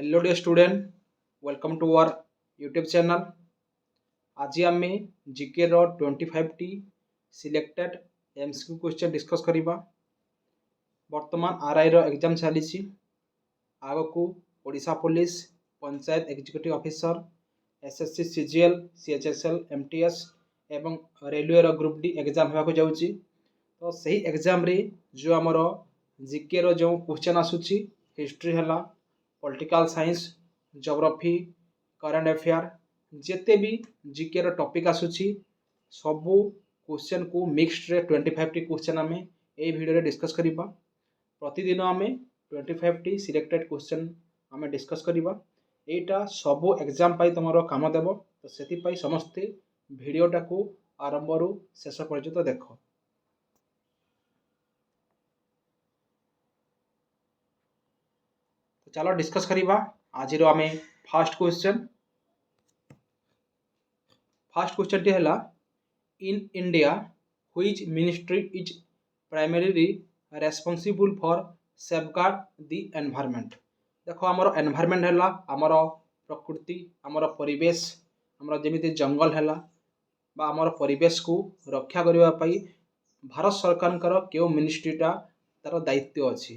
Hello dear student, welcome to our YouTube channel. आज आम GK रो 25 टी सिलेक्टेड एमसीक्यू क्वेश्चन डिस्कस करिबा। वर्तमान आरआई रो एग्जाम चली आग को Odisha police panchayat executive officer SSC CGL CHSL MTS एवं रेलवे रो ग्रुप डी एग्जाम होगा जाउची। तो सही एग्जाम रे जो आमर जीके रो जो क्वेश्चन आसुची हिस्ट्री हला, political science, geography, current affair जिते भी जीके रो टॉपिक आसुची सबू क्वेश्चन को मिक्स्ड रे 25 टी क्वेश्चन आम ए वीडियो रे डिस्कस करिबा। प्रतिदिन आम 25 टी सिलेक्टेड क्वेश्चन आम डिस्कस करिबा। एटा सबू एग्जाम पाई तुमरो काम देबो, तो सेति पाई समस्ते वीडियोटा को आरंभ रु शेष पर्यंत देखो। तो चलो डिस्कस करिबा आज रो आमे फर्स्ट क्वेश्चन टी हला in India which ministry is primarily responsible for safeguard the environment. देखो आमर एनवायरनमेंट हला आमर प्रकृति, आमर परिवेश, आमर जेमिति जंगल हला बा आमर परिवेश को रक्षा करबा पई भारत सरकार केउ मिनिस्ट्रीटा तार दायित्व अछि।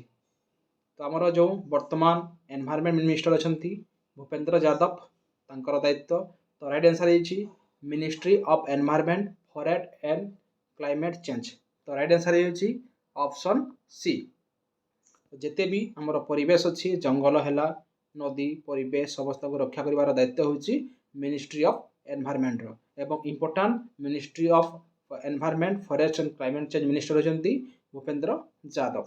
तो आमर जो वर्तमान एनवायरनमेंट मिनिस्टर अछंती भूपेंद्र यादव तांकर दायित्व। तो राइट आंसर है ministry of environment forest and climate change. तो राइट आंसर है ऑप्शन सी। जिते भी आमर परिवेश अच्छी जंगल है, नदी परिवेश समस्त को रक्षा कर दायित्व होची मिनिस्ट्री ऑफ एनवायरनमेंट रो। एवं important ministry of environment forest and climate change minister होचंती भूपेंद्र यादव।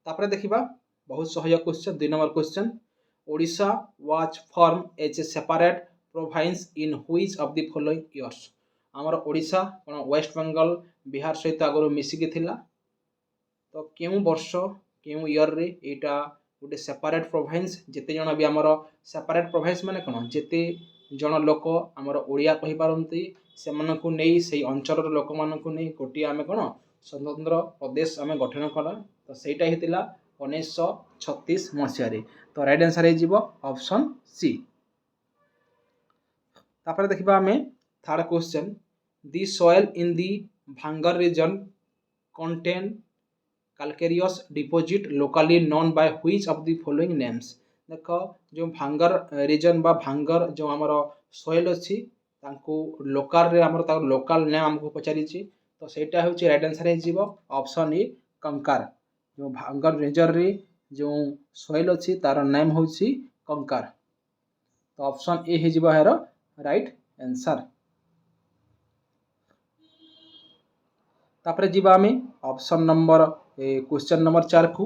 तापर देखिबा बहुत सहज question 2 number question Odisha was form as a separate province in which of the following years. आमर ओडिशा कोन वेस्ट बेंगल बिहार सहित आगरो मिसिकी थिला। तो केउ वर्ष केउ ईयर रे एटा गोटे सेपरेट प्रोविंस जेते जण भी आमर सेपरेट प्रोविंस माने कोन जेते जण लोक आमर ओडिया कहि पारंती सेमान को नै सेही अंचल लोक मान को नै गोटी आमे कोन स्वतंत्र प्रदेश आमे गठन कला। तो सेटा हेतिला 1936 मसिया रे। तो राइट आंसर हे जीवो ऑप्शन सी। तापर देखिबा आमे third question the soil in the Bhangar region contain calcareous deposit locally known by which of the following names। देखो जो भांगर रीजन बा भांगर जो आमर सॉइल अछि तांको लोकल रे आमर ता लोकल नेम हमको पचारि छि। तो सेटा होछि राइट आंसर हे जीवो ऑप्शन ए कंकार। जो भांगर रीजन रे जो सॉइल अछि तार नेम होछि कंकार। तो ऑप्शन ए हे जीवो हेर राइट आंसर। तापर जीवा आमे ऑप्शन नंबर क्वेश्चन नंबर 4 को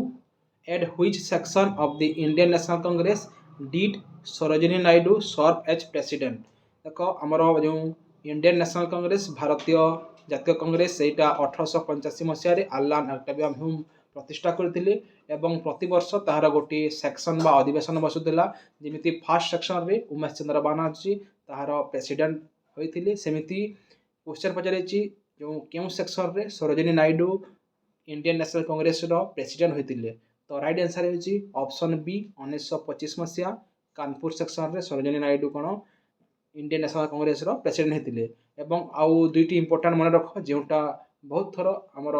at which section of the Indian national Congress did Sarojini Naidu serve as president. देखो आमर जो इंडियन नेशनल कांग्रेस भारतीय जातीय कांग्रेस सेटा 1885 मसिया रे आलान अक्टावियम ह्यूम प्रतिष्ठा करथिले एवं प्रति वर्ष ताहार गोटी सेक्शन बा अधिवेशन बसुथिला। जेमिति फर्स्ट सेक्शन रे उमेश चंद्र बानर्जी ताहार प्रेसिडेंट होइथिले, सेमिति क्वेश्चन पचारेछि जो केउ सेक्शन रे सरोजिनी नायडू इंडियन नेशनल कांग्रेस रो प्रेसिडेंट होइथिले। तो राइट आंसर होछि ऑप्शन बी 1925 मसिया कानपुर सेक्शन रे सरोजिनी नायडू कोन इंडियन नेशनल कांग्रेस रो प्रेसिडेंट हेतिले। एवं आउ दुईटी इंपोर्टेंट मन रख जेउटा बहुत थरो हमर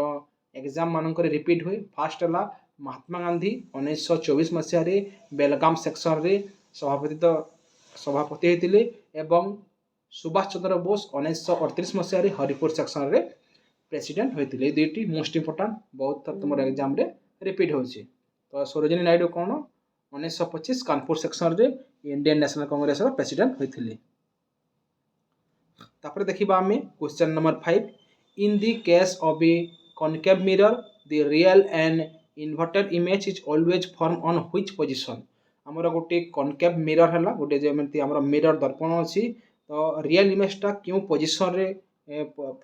एग्जाम मानक रे रिपीट होय। फर्स्ट हला महात्मा गांधी 1924 मसिया रे बेलगाम सेक्शन रे सभापति हेतिले एवं सुभाष चंद्र बोस 1938 मसिया रे हरिपुर सेक्शन रे प्रेसिडेंट होइतिले। दुईटी मोस्ट इंपोर्टेंट बहुत थर तुम एग्जाम रे रिपीट होछि। तो सरोजिनी नायडू कोन 1925 कानपुर सेक्शन रे इंडियन नेशनल कांग्रेस रो प्रेसिडेंट होइतिले। तापर देखिबा आमे question number 5 in the case of A concave mirror the real and inverted image is always form on which position. हमर गोटे कॉनकेव मिरर हला गोटे जेमति हमर मिरर दर्पण अछि। तो रियल इमेजटा क्यों पोजीशन रे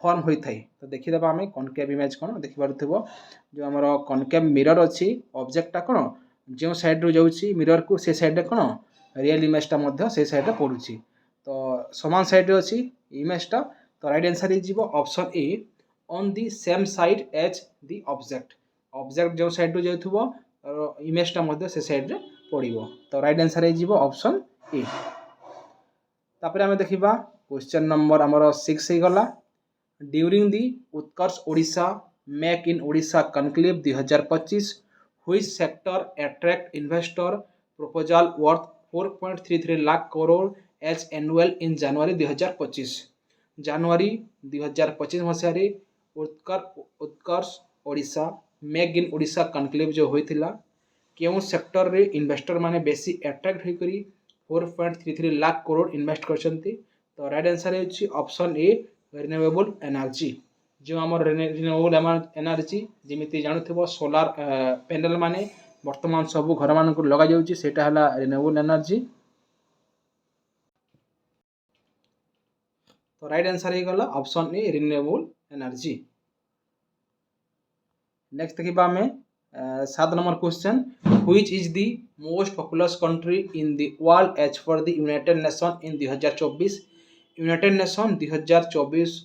फॉर्म होई थाई। तो देखि दबा हमें कॉनकेव इमेज कोन देखि पारुथबो जो हमर कॉनकेव मिरर अछि ऑब्जेक्टटा कोन जो साइड रो जाउछि मिरर को से साइड रे कोन रियल इमेजटा मध्य से साइड रे पडुछि। तो समान साइड रे अछि इमेजटा। तो right answer is option A on the same side as the object. Object जो साइड रो जाउथबो इमेजटा से साइड रे पड़ो। तो राइट आंसर हो ऑप्शन ए। तापर आम देखा क्वेश्चन नंबर आमर 6 हो गला। During the Utkarsh Odisha make in Odisha conclave 2025 which sector attract investor proposal worth 4.33 lakh crore as annual in January 2025। जनवरी 2025 मसीह Utkarsh Odisha make in Odisha conclave जो होता क्यों सेक्टर रे इन्वेस्टर माने बेसी अट्रैक्ट होकर 4.33 लाख करोड़ इन्वेस्ट करछंती। तो राइट आंसर है ऑप्शन ए रिन्यूएबल एनर्जी। जो आम रिन्यूएबल एनर्जी जमी जानूब सोलार पैनल माने वर्तमान सब घर मान लग जाटा है रिन्यूएबल एनर्जी। तो राइट आंसर हो गला option A renewable energy. Next देखा आम 7 नंबर question which is the most populous country in the world as per the United Nation in 2024। United Nation 2024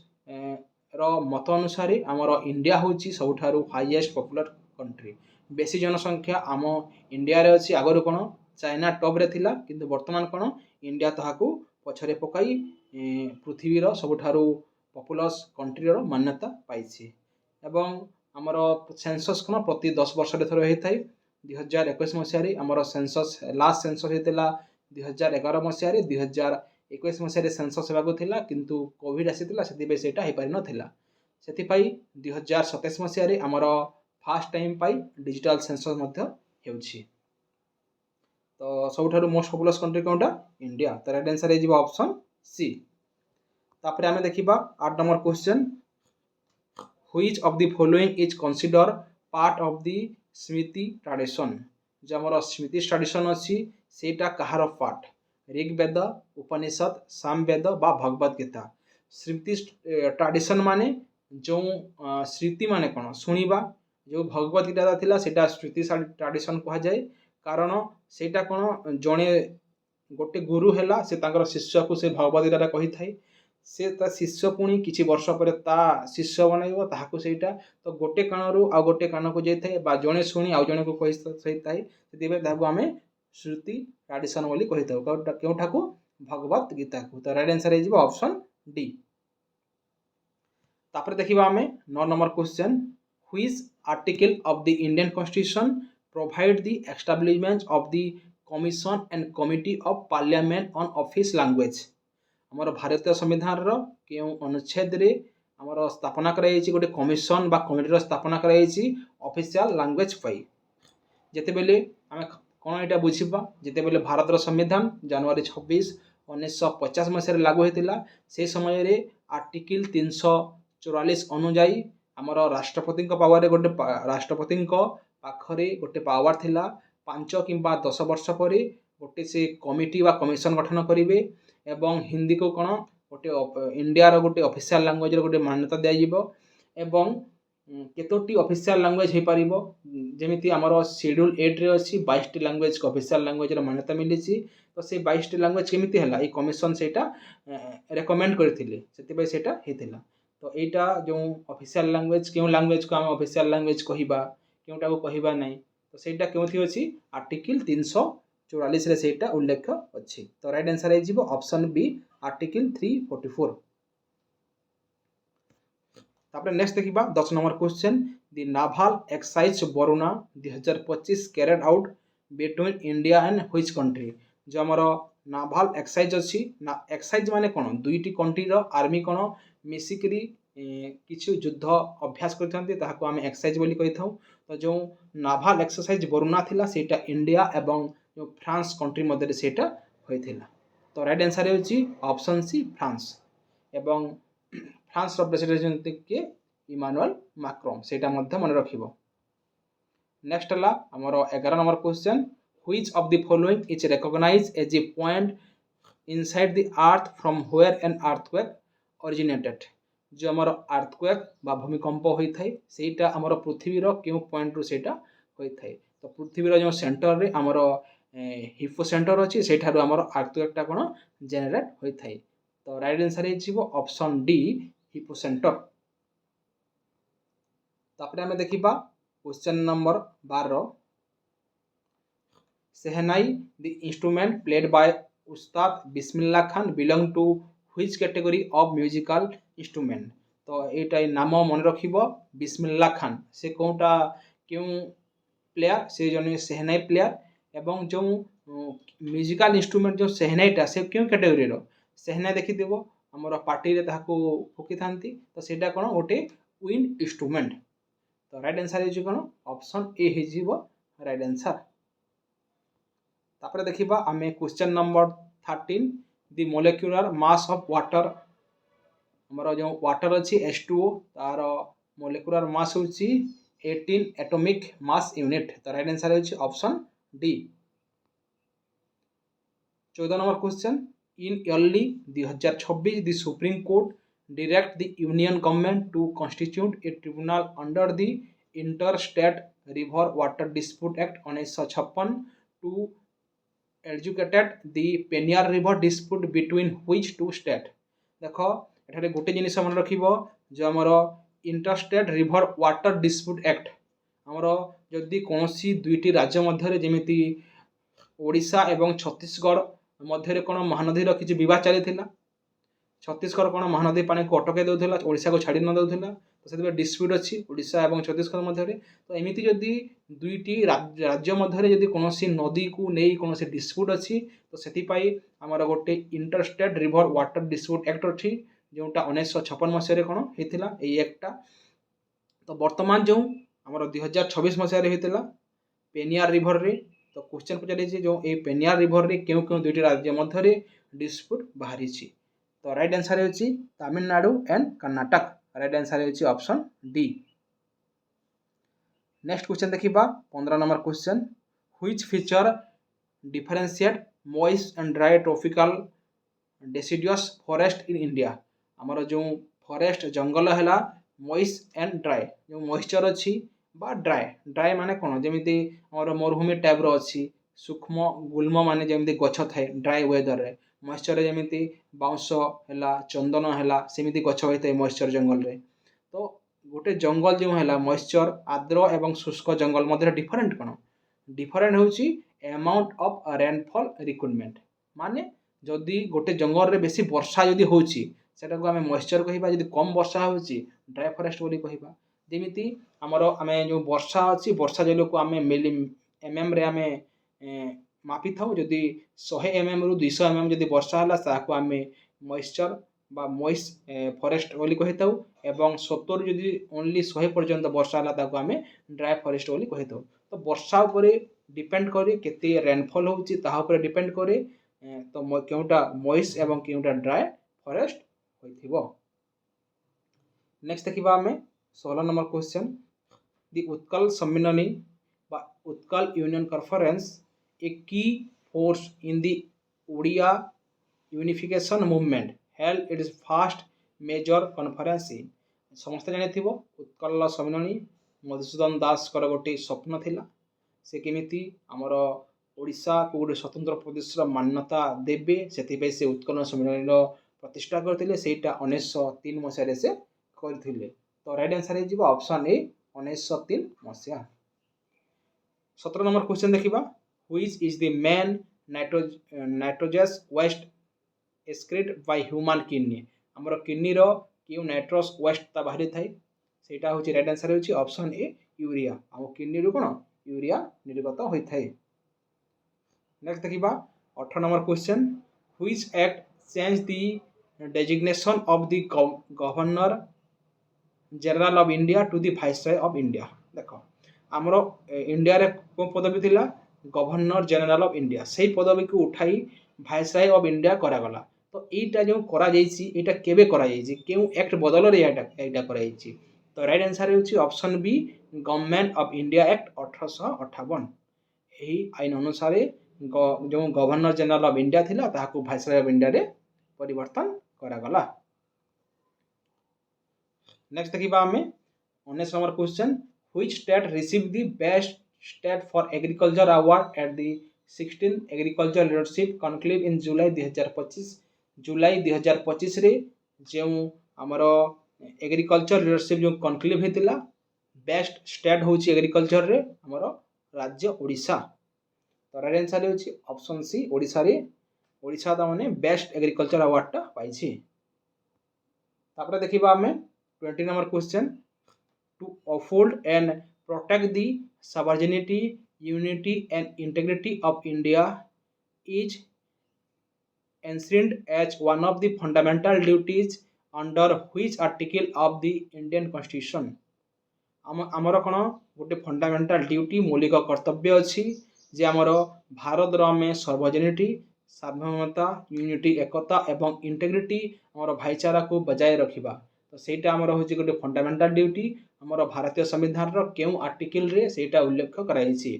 रो मत अनुसार आमर इंडिया हूँ सबुठारु हाईएस्ट पॉपुलर कंट्री। बेसी जनसंख्या आम इंडिया रे अच्छी आगर कौन चाइना टॉप रे थिला किंतु वर्तमान कौन इंडिया ताहाकू पछरे पकाई पृथ्वीर सबुठारु पॉपुलस कंट्री रो मान्यता पाइछि। एवं आमर सेंसस कौन प्रति 10 वर्ष थर होता है। 2021 मसीह आमर सेंसस लास्ट सेंसस होता 2011 मसीह 2021 मसीह सेंसस होगा किंतु कोविड आसीला से हो पारि नथिला। से 2027 मसीह आमर फास्ट टाइम पाई डिजिटल सेंसस होउछि। तो सबुठारु मोस्ट पॉपुलस कंट्री कौनटा इंडिया। तो राइट आंसर हो ऑप्शन सी। तापर आम देखा 8 number question which of the following is consider part of the Smriti tradition. जो आमर स्मृति ट्रेडिशन अच्छी सेटा कहार पार्ट ऋग्वेद उपनिषद सामवेद बा भगवत गीता। स्मृति ट्रेडिशन माने जो स्मृति माने कौन शुणा जो भगवत गीता थिला सेटा स्मृति ट्रेडिशन कह जाए कारण सेटा कौन जड़े गोटे गुरु है से शिष्य को से भगवत गीता कही थाए से ता शिष्य पुणी किसी वर्ष पर ता शिष्य बनइब ताहाकू सेटा तो गोटे कानरू आ गोटे कान को जाइए बा जड़े शुणी आउ जड़े को कही थाए से आम श्रुति ट्रेडिशन बोली कही था क्योंठाकू भगवत गीता को। तो राइट आंसर हो ऑप्शन डी। तापर देखा आम 9 number question which article of the Indian constitution provide the establishment of the commission and committee of parliament on office language. आमर भारतीय संविधान क्यों अनुच्छेद रे आमर स्थापना कराई गोटे कमिशन बा कमिटी स्थापना कराई ऑफिशियल लैंग्वेज पाई। जेतेबेले आम कौन यहाँ बुझा जितेबले भारत संविधान जनवरी 26 1950 मसीह लागू होता से समय आर्टिकल 344 अनुजाई आमर राष्ट्रपति पावर गोटे राष्ट्रपति पाखरे गोटे पावर थिला 5 किंबा 10 वर्ष पर गोटे से कमिटी बा कमिशन गठन करेंगे एवं हिंदी को कौन गोटे इंडिया रो गोटे ऑफिशियल लैंग्वेज रो गोटे मान्यता दिया एवं केतोटी ऑफिशियल लैंग्वेज हो पार जमी आमर शेड्यूल 8 रे अच्छी 22 लैंग्वेज को ऑफिशियल लैंग्वेज रो मान्यता मिली। तो से 22 लैंग्वेज केमिति हला ये कमिशन सेटा रेकमेंड करथिले सेति सेटा हेतिला। तो यहाँ जो ऑफिशियल लैंग्वेज क्यों लैंग्वेज को आम ऑफिशियल लैंग्वेज कहबा क्योंटा को कहबा नहीं तो सेटा क्योंथि अछि आर्टिकल 344 रे सेटा उल्लेख अछि। तो राइट आंसर हो ऑप्शन बी आर्टिकल 344। तापर नेक्स्ट देखा 10 number question the naval exercise Varuna 2025 carried out between India and which country. जो आमर नाभाल एक्सरसाइज अच्छी एक्सरसाइज माने कौन दुईटी कंट्री रो आर्मी कौन मिसिकरी किछु युद्ध अभ्यास करते आम एक्सरसाइज बोली कही था। तो जो नाभाल एक्सरसाइज वरुणा थिला सेटा इंडिया एवं जो फ्रांस कंट्री मध्य सेटा होइथिला। तो राइट आंसर हो ऑप्शन सी फ्रांस एवं फ्रांस प्रेसिडेंट के इमानुएल मैक्रोन सेटा मध्य मन रखिबो। नेक्स्ट है आमर 11 नंबर question which of the following is recognised as a point inside the earth from where an earthquake originated. जो आमर अर्थक्वेक बा भूमिकंप होता है सेटा आमर पृथ्वीर क्यों पॉइंट रू सेटा होता है। तो पृथ्वीर जो सेंटर रे आमर हिपो सेंटर अच्छी से आमर अर्थक्वेकटा कौन जेनेट होता है। तो राइट आंसर हो ऑप्शन डी हिपो सेंटर। तापर आम देखा question number 12 Sehnai, the instrument played by Ustad Bismillah Khan, belong to which category of musical instrument? तो एटा नाम मन रखिबो बिस्मिल्ला खान से कोटा क्यों प्लेयर से जने सेहनाई प्लेयर एवं जो म्यूजिकल इंस्ट्रूमेंट जो सेहनाईटा से क्यों कैटेगोरी रो सेहनाई देखिदेव आमर पार्टी रे ताहाको फुकी थांती तो सेटा कोन गोटे विंड इंस्ट्रूमेंट तो राइट आंसर हे कोन ऑप्शन ए हे जीवो राइट आंसर तापर देखिबा आमे question number 13 the molecular mass of water हमर जो वाटर अछि H2O तार मोलेक्युलर मास होछि 18 एटॉमिक मास यूनिट तो राइट आंसर होछि option D 14 number question in early 2026 the supreme court direct the union government to constitute a tribunal under the Interstate River Water Dispute Act 1956 to adjudicate the Peñar River dispute between which two state देखो एठारे गोटे जिनिस मन रखिबो जो हमर interstate river water dispute act हमर जदि कोनोसी दुईटी राज्य मध्य रे जेमिति ओडिशा एवं छत्तीसगढ़ मध्य रे कोन महानदी रो किछि विवाद चलिथिला छत्तीसगढ़ कोन महानदी पानी को अटके देउथिला ओडिशा को छाडी न देउथिला तो सेते डिस्प्यूट अछि ओडिशा एवं छत्तीसगढ़ मध्य रे तो एमिति जदि दुईटी राज्य मध्य रे जदि कोनोसी नदी को नै कोनोसी डिस्प्यूट अछि तो सेति पई हमर गोटे interstate river water dispute act अछि जोटा 1956 मसीह कौन होता यही एक्टा तो बर्तमान जो आम 2026 मसीह होता पेनियार रिवर रे तो क्वेश्चन पचार जो ये पेनियार रिवर रे क्यों क्यों दुईटी राज्य मध्य डिस्प्यूट बाहरी तो राइट आंसर हो Tamil Nadu and Karnataka right answer हो ऑप्शन डी नेक्स्ट क्वेश्चन देखिबा 15 number question which feature differentiate moist and dry tropical deciduous forest in India आमर जो फॉरेस्ट जंगल है मॉइस्ट एंड ड्राई जो मॉइस्चर अच्छी बा ड्राई ड्राई माने कौन जमीती आमर मरुभूमि टाइप रो अच्छी सूक्ष्म गुल्म माने जमीती गछ थाए ड्राई वेदर रे मॉइस्चर जमीती बाउंस है चंदन है सेमिति गछ होता है मॉइस्चर जंगल रे तो गोटे जंगल जो है मॉइस्चर आर्द्र एवं शुष्क जंगल मध्य डिफरेंट कौन डिफरेंट होची अमाउंट ऑफ रेनफॉल रिक्वायरमेंट माने जदि गोटे जंगल रे बेसी वर्षा जदि होची सेटा को आमे मॉइस्चर कहिबा जदि कम वर्षा होची ड्राई फॉरेस्ट बोली कहिबा जेमिति हमर आमे जो वर्षा अछि वर्षा जल को आमे मिली एमएम रे आमे मापी थाउ जदि 100 एमएम रु 200 एमएम जदि वर्षा हला ताको आमे मॉइस्चर बा मॉइस्ट फॉरेस्ट बोली कहिताउ एवं 70 जदि ओनली 100 पर्यंत वर्षा हला ताको आमे ड्राई फॉरेस्ट बोली कहिताउ तो वर्षा ऊपर डिपेंड करे केते रेनफॉल होची ताहा ऊपर डिपेंड करे तो केउटा मॉइस्ट एवं केउटा ड्राई फॉरेस्ट होइथिबो नेक्स्ट देखिबा हमें 16 नंबर क्वेश्चन द उत्कल सम्मिलनी बा Utkal union conference a key force in the Odia unification movement held its first major conference in समस्त जानिथिबो उत्कल सम्मिलनी मधुसूदन दास कर गोटे स्वप्न थिला से केमिति हमर ओडिशा को गोटे स्वतंत्र प्रदेश मान्यता देबे सेति से उत्कल सम्मिलनी प्रतिष्ठा करथिले सेटा 1903 मसीह से करथिले तो राइट आंसर हे ऑप्शन ए 1903 मसीहा 17 नंबर क्वेश्चन देखिबा which is the main nitrogenous waste excreted by human kidney हमर किडनी रो क्यों नाइट्रोस वेस्ट ता बाहरी थाई सेटा होची राइट आंसर होची ऑप्शन ए यूरिया हम किडनी रो कोन यूरिया निर्गत होई थाई नेक्स्ट देखिबा 18 number question which act change the designation of the governor general of India to the viceroy of India देखो आमर इंडिया रे को पदवी थिला गवर्नर जनरल ऑफ इंडिया सेही पदवी को उठाई वाइसरॉय ऑफ इंडिया करा गला तो एटा जो करा जाईची एटा केबे करा जाईची केउ एक्ट बदल रे एटा करा जाईची तो राइट आंसर होची option B government of India act 1858 एही आईन अनुसार जो गवर्नर जनरल ऑफ इंडिया थिला ताहाको वाइसरॉय ऑफ इंडिया रे परिवर्तन करा गला नेक्स्ट देखिबा हमें 19 number question which state receive the best state for agriculture award at the 16th agriculture leadership conclave in July 2025 July 2025 रे जो हमर एग्रीकल्चर लीडरशिप जो कॉन्क्लेव हेतिला बेस्ट स्टेट होची एग्रीकल्चर रे हमर राज्य ओडिशा तो राइट आंसर होची ऑप्शन सी ओडिशा ता माने बेस्ट एग्रीकल्चर अवार्ड टा पाइछि। तापर देखिबा हमें 20 नंबर question to uphold and protect the sovereignty, unity and integrity of India is enshrined as one of the fundamental duties under which article of the Indian Constitution। आमर कौन गोटे फंडामेंटाल ड्यूटी मौलिक कर्तव्य अच्छी जे आमर भारत आम सर्वजनिटी सार्वभौमता यूनिटी एकता एवं इंटेग्रिटी आमर भाईचारा को बजाय रखा। तो सहीटा आमर हूँ गोटे फंडामेंटाल ड्यूटी आमर भारतीय संविधान क्यों आर्टिकल रे सेटा उल्लेख कराई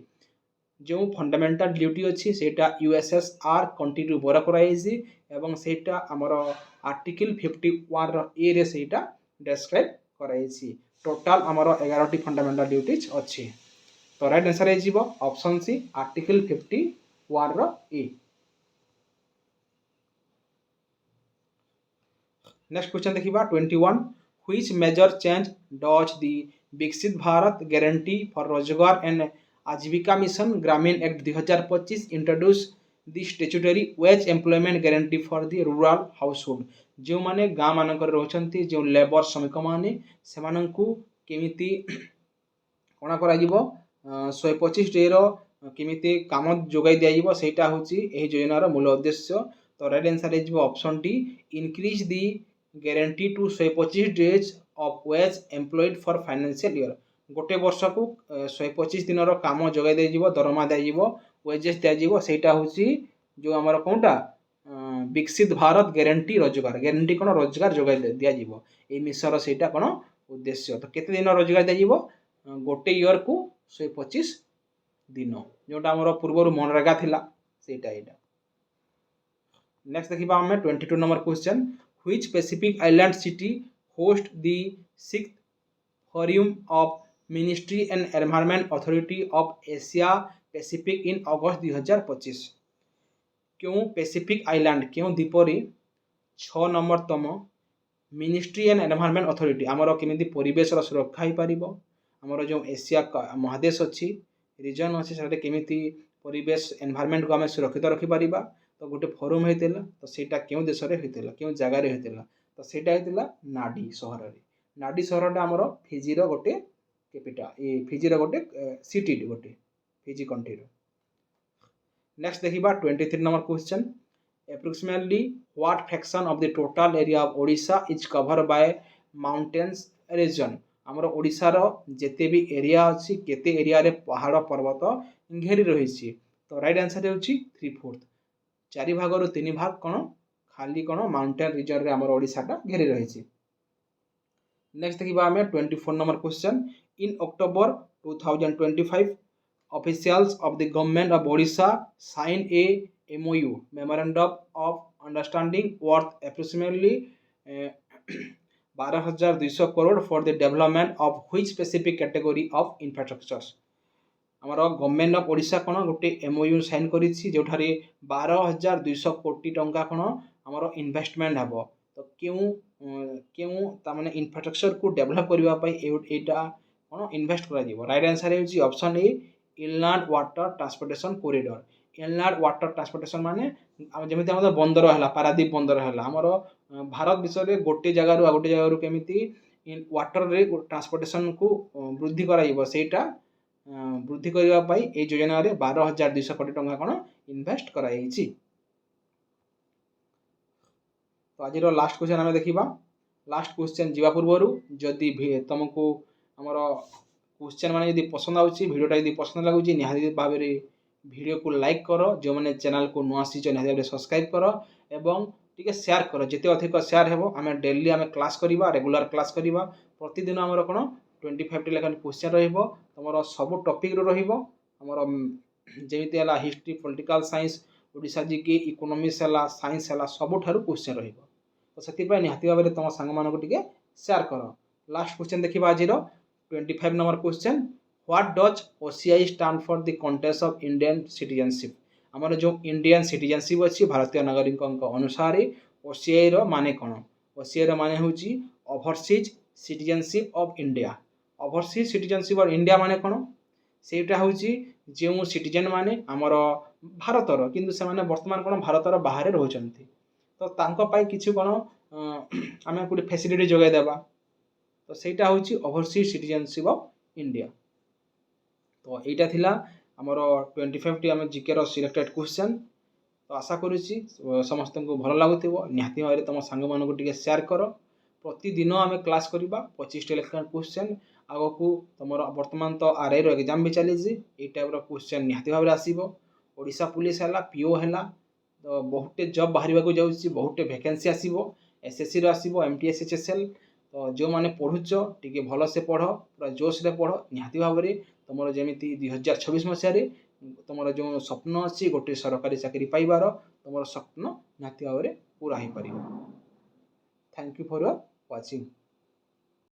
जो फंडामेंटाल ड्यूटी अच्छी सेटा यूएसएसआर कंट्री बरा कराई एवं सेटा आमर आर्टिकल 51 ए रे सेटा डेस्क्राइब कराई। टोटाल आमर 11 फंडामेंटाल ड्यूटीज अच्छी। तो राइट आंसर हो ऑप्शन सी आर्टिकल 51 ए। नेक्स्ट क्वेश्चन देखिबा 21 which major change does the विकसित भारत गारंटी फॉर रोजगार एंड आजीविका मिशन ग्रामीण act 2025 introduce the statutory veg employment guarantee for the rural household. जो माने गाँ मानक रोचंती जो लेबर श्रमिक माने सेमानंकु केमिति कोना करा जिवो 125 डे रो केमिति काम जोगाई दिया जिवो सेटा होची एही योजनार मूल उद्देश्य। तो राइट आंसर हो option D increase the guarantee to 125 days of wage employed for financial year. गोटे वर्ष को 125 दिन काम जोगाई दे जिवो दरमा दे जिवो वेजेस दे जिवो सेटा होची जो हमर कोनटा विकसित भारत गारंटी गारंटी कोन रोजगार जोगाई दिया जिवो ए मिशन सेटा कोन उद्देश्य। तो केते दिन रोजगार दे जिवो गोटे ईयर को 125 दिन जोटा हमर पूर्व मनरेगा थिला सेटा एटा। नेक्स्ट देखिबा हमें 22 number question which Pacific island city host the 6th forum of ministry and environment authority of Asia Pacific in August 2025। क्यों पैसिफिक आइलैंड क्यों द्वीपर 6 नंबर तम मिनिस्ट्री एंड एनवायरनमेंट अथॉरिटी आमर केमिति परिवेश सुरक्षा हो पार आमर जो एशिया महादेश अच्छी रिजन अच्छी से केमिति परिवेश एनवायरनमेंट को आम सुरक्षित रखिपर। तो गोटे फोरम होता तो सेटा क्यों देश में होता क्यों जगार होता तो सेटा होता नाडी सहर में। नाडी सहरटा आमर फिजीर गोटे कैपिटा ये फिजीर गोटे सिटी गोटे फिजी कंट्री। नेक्स्ट देखिबा 23 नंबर question approximately what fraction of the total area of Odisha is cover by mountains region. आमर ओडिशार जेते भी एरिया अच्छी केते एरिया रे पहाड़ पर्वत घेरी रही। तो राइट आंसर होची 3/4 4 भाग 3 भाग कौन खाली कौन माउंटेन रीजन रे आमर ओडिशाटा घेरी रही। नेक्स्ट देखिबा हमें 24 number question in October 2025 officials of the government of Odisha signed a MOU memorandum of understanding worth approximately 12,200 crore for the development of which specific category of infrastructures। आमर government of Odisha कौन गोटे MOU sign करिछि जोठारे 12,200 कोटी टंका कौन आमर investment हेबो। तो क्यों क्यों तामाने इंफ्रास्ट्रक्चर को डेवलप करबा पई एटा कौन इन्वेस्ट करा जिवो। राइट आंसर होची ऑप्शन ए inland water transportation corridor. Inland water transportation माने जमिति हमर बंदर हला पारादीप बंदर हला आमर भारत विषय रे गोटे जगह गोटे जगह केमिति वाटर रे ट्रांसपोर्टेशन को वृद्धि करा जिवो सेटा वृद्धि करबा पई ए योजना रे 12,200 कोटी टंका कोन इन्वेस्ट कराइछि। तो आज लास्ट क्वेश्चन आम देखा लास्ट क्वेश्चन जीवा पूर्व जदि तुमको आमर क्वेश्चन माने यदि पसंद आउछि वीडियोटा यदि पसंद लगुछि निहाती भाव में वीडियो को लाइक कर जो मैंने चैनल को नुआ आसी निहाती सब्सक्राइब कर एवं टिके शेयर कर जिते अधिक शेयर हेबो आम डेली आम क्लास करवा रेगुलर क्लास करवा प्रतिदिन आमर कौन 25 लेखा क्वेश्चन रहिबो तुमर सब टॉपिक रो रहिबो आमर जेमिति हला history political science Odisha GK economics हला साइंस हला सब ठारू क्वेश्चन रहिबो। तो सेतिपा निहाती भाव में तुम सांग मानक टिके शेयर कर। लास्ट क्वेश्चन देखिबा आज 25 number question what does OCI stand for the contest of Indian citizenship. आमर जो इंडियन सिटीजनशिप अच्छी भारतीय नागरिक अनुसार OCI रो माने कौन। OCI रो माने होची overseas citizenship of India. Overseas citizenship of India माने कौन ସେଇଟା ହେଉଛି ଯେଉଁ ସିଟିଜେନ୍ ମାନେ ଆମର ଭାରତର କିନ୍ତୁ ସେମାନେ ବର୍ତ୍ତମାନ କ'ଣ ଭାରତର ବାହାରେ ରହୁଛନ୍ତି, ତ ତାଙ୍କ ପାଇଁ କିଛି କ'ଣ ଆମେ ଗୋଟେ ଫ୍ୟାସିଲିଟି ଯୋଗାଇ ଦେବା। ତ ସେଇଟା ହେଉଛି ଓଭରସିଜ୍ ସିଟିଜେନସିପ୍ ଅଫ୍ ଇଣ୍ଡିଆ। ତ এইটা ଥିଲା ଆମର 25ଟି ଆମେ ଜିକେର ସିଲେକ୍ଟେଡ୍ କ୍ୱେଶ୍ଚନ୍। ତ ଆଶା କରୁଛି ସମସ୍ତଙ୍କୁ ଭଲ ଲାଗୁଥିବ। ନିହାତି ଭାବରେ ତୁମ ସାଙ୍ଗମାନଙ୍କୁ ଟିକେ ସେୟାର କର। ପ୍ରତିଦିନ ଆମେ କ୍ଲାସ୍ କରିବା 25ଟି ଲେଖାଏଁ କ୍ୱେଶ୍ଚନ୍। ଆଗକୁ ତୁମର ବର୍ତ୍ତମାନ ତ ଆର୍ଆଇର ଏକ୍ଜାମ୍ ବି ଚାଲିଛି, ଏଇ ଟାଇପ୍ର କ୍ୱେଶ୍ଚନ୍ ନିହାତି ଭାବରେ ଆସିବ। ଓଡ଼ିଶା ପୁଲିସ୍ ହେଲା, ପିଓ ହେଲା, ତ ବହୁତଟେ ଜବ୍ ବାହାରିବାକୁ ଯାଉଛି, ବହୁତଟେ ଭ୍ୟାକେନ୍ସି ଆସିବ, ଏସ୍ଏସ୍ସିର ଆସିବ, MTS HSL। ତ ଯେଉଁମାନେ ପଢ଼ୁଛ ଟିକେ ଭଲସେ ପଢ଼, ପୁରା ଜୋସ୍ରେ ପଢ଼। ନିହାତି ଭାବରେ ତୁମର ଯେମିତି 2026 ମସିହାରେ ତୁମର ଯେଉଁ ସ୍ୱପ୍ନ ଅଛି ଗୋଟେ ସରକାରୀ ଚାକିରି ପାଇବାର, ତୁମର ସ୍ୱପ୍ନ ନିହାତି ଭାବରେ ପୁରା ହୋଇପାରିବ। Thank you for watching.